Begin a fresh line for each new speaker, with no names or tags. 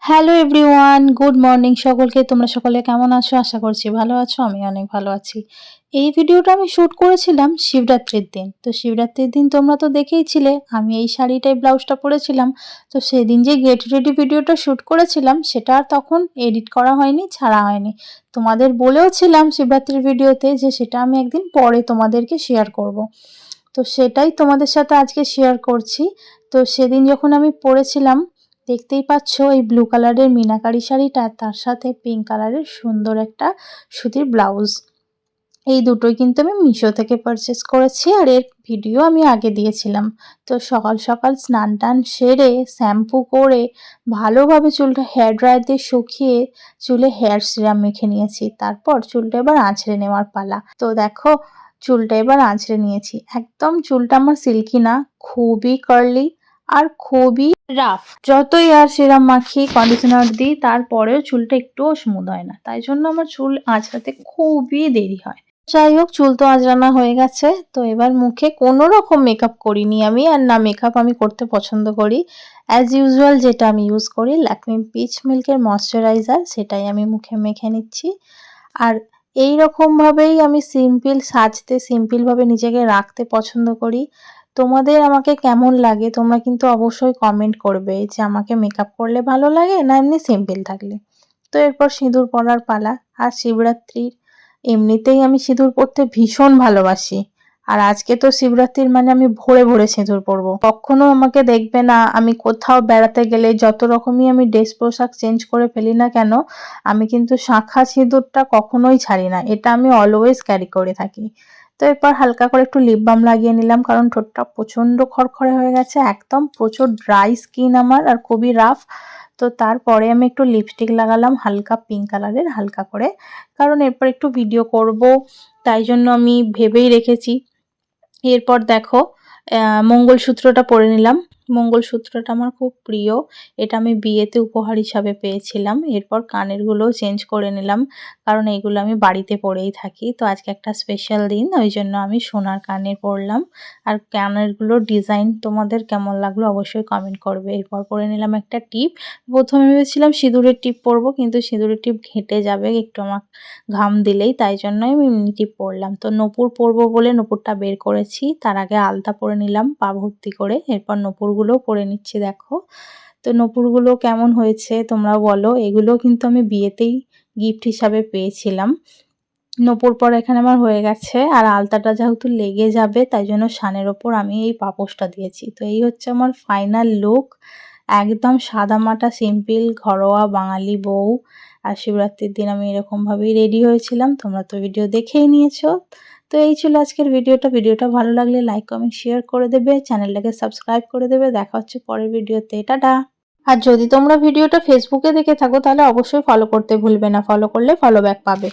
Hello everyone, good morning সকলকে। তোমরা সকলে কেমন আছো? আশা করছি ভালো আছো। আমি অনেক ভালো আছি। এই ভিডিওটা আমি শ্যুট করেছিলাম শিবরাত্রির দিন। তো শিবরাত্রির দিন তোমরা তো দেখেইছিলে আমি এই শাড়িটাই ব্লাউজটা পরেছিলাম। তো সেদিন যে গেট রেডি ভিডিওটা শ্যুট করেছিলাম সেটা আর তখন এডিট করা হয়নি, ছাড়া হয়নি। তোমাদের বলেও ছিলাম শিবরাত্রির ভিডিওতে যে সেটা আমি একদিন পরে তোমাদেরকে শেয়ার করব। তো সেটাই তোমাদের সাথে আজকে শেয়ার করছি। তো সেদিন যখন আমি পরেছিলাম, দেখতেই পাচ্ছ এই ব্লু কালারের মিনাকারি শাড়িটা, তার সাথে পিঙ্ক কালারের সুন্দর একটা সুতির ব্লাউজ। এই দুটোই কিন্তু আমি মিশো থেকে পারচেস করেছি, আর এর ভিডিও আমি আগে দিয়েছিলাম। তো সকাল সকাল স্নান টান সেরে শ্যাম্পু করে ভালোভাবে চুলটা হেয়ার ড্রায়ার দিয়ে শুকিয়ে চুলে হেয়ার সিরাম মেখে নিয়েছি। তারপর চুলটা এবার আঁচড়ে নেওয়ার পালা। তো দেখো চুলটা এবার আঁচড়ে নিয়েছি। একদম চুলটা আমার সিল্কি না, খুবই কার্লি আর খুবই রাফ। যতই আর সিরাম মাখি, কন্ডিশনার দিই, তারপরেও চুলটা একটুও স্মুথ হয় না। তাই জন্য আমার চুল আঁচড়াতে খুবই দেরি হয়। যাই হোক, চুল তো আঁচড়ানো হয়ে গেছে। তো এবার মুখে কোনো রকম মেকআপ করিনি আমি, আর না মেকআপ আমি করতে পছন্দ করি। অ্যাজ ইউজুয়াল যেটা আমি ইউজ করি, ল্যাকমি পিচ মিল্কের ময়শ্চারাইজার, সেটাই আমি মুখে মেখে নিচ্ছি। আর এই রকমভাবেই আমি সাজতে, সিম্পলভাবে নিজেকে রাখতে পছন্দ করি। তোমাদের আমাকে কেমন লাগে তোমরা কিন্তু অবশ্যই কমেন্ট করবে যে আমাকে মেকআপ করলে ভালো লাগে না এমনি সিম্পল থাকলে। তো এরপর সিঁদুর পরার পালা। আর শিবরাত্রির এমনিতেই আমি সিঁদুর পরতে ভীষণ ভালোবাসি। আর আজকে তো শিবরাত্রির মানে আমি ভোরে ভোরে সিঁদুর পরবো। কখনো আমাকে দেখবে না আমি কোথাও বেড়াতে গেলে যত রকমই আমি ড্রেস পোশাক চেঞ্জ করে ফেলি না কেন, আমি কিন্তু শাঁখা সিঁদুরটা কখনোই ছাড়ি না। এটা আমি অলওয়েজ ক্যারি করে থাকি। তো এরপর হালকা করে একটু লিপ বাম লাগিয়ে নিলাম, কারণ ঠোঁটটা প্রচন্ড খড়খড়ে হয়ে গেছে, একদম প্রচুর ড্রাই স্কিন আমার আর খুবই রাফ। তো তারপরে আমি একটু লিপস্টিক লাগালাম হালকা পিঙ্ক কালারের, হালকা করে, কারণ এরপর একটু ভিডিও করব, তাই জন্য আমি ভেবেই রেখেছি। এরপর দেখো মঙ্গলসূত্রটা পরে নিলাম। মঙ্গলসূত্রটা আমার খুব প্রিয়, এটা আমি বিয়েতে উপহার হিসাবে পেয়েছিলাম। এরপর কানেরগুলোও চেঞ্জ করে নিলাম, কারণ এইগুলো আমি বাড়িতে পরেই থাকি। তো আজকে একটা স্পেশাল দিন, ওই জন্য আমি সোনার কানের পরলাম। আর কানেরগুলোর ডিজাইন তোমাদের কেমন লাগলো অবশ্যই কমেন্ট করবে। এরপর পরে নিলাম একটা টিপ। প্রথমে ভেবেছিলাম সিঁদুরের টিপ পরবো, কিন্তু সিঁদুরের টিপ ঘেঁটে যাবে একটু আমার ঘাম দিলেই, তাই জন্যই আমি এমনি টিপ পরলাম। তো নূপুর পরবো বলে নূপুরটা বের করেছি। তার আগে আলতা পরে নিলাম পা ভর্তি করে, এরপর নূপুরগুলোও পরে নিচ্ছি। দেখো তো নূপুরগুলো কেমন হয়েছে তোমরা বলো। এগুলো কিন্তু আমি বিয়েতেই গিফট হিসাবে পেয়েছিলাম। নূপুর পরা এখানে আমার হয়ে গেছে, আর আলতাটা যেহেতু লেগে যাবে তাই জন্য শানের ওপর আমি এই পাপোশটা দিয়েছি। তো এই হচ্ছে আমার ফাইনাল লুক, একদম সাদামাটা সিম্পল ঘরোয়া বাঙালি বউ। আর শিবরাত্রির দিন আমি এরকমভাবেই রেডি হয়েছিলাম, তোমরা তো ভিডিও দেখেই নিয়েছো। তো এই ছিল আজকের ভিডিওটা ভালো লাগলে লাইক কমেন্ট শেয়ার করে দেবে, চ্যানেলটাকে সাবস্ক্রাইব করে দেবে। দেখা হচ্ছে পরের ভিডিওতে, টাটা। আর যদি তোমরা ভিডিওটা ফেসবুকে দেখে থাকো তাহলে অবশ্যই ফলো করতে ভুলবে না, ফলো করলে ফলো ব্যাক পাবে।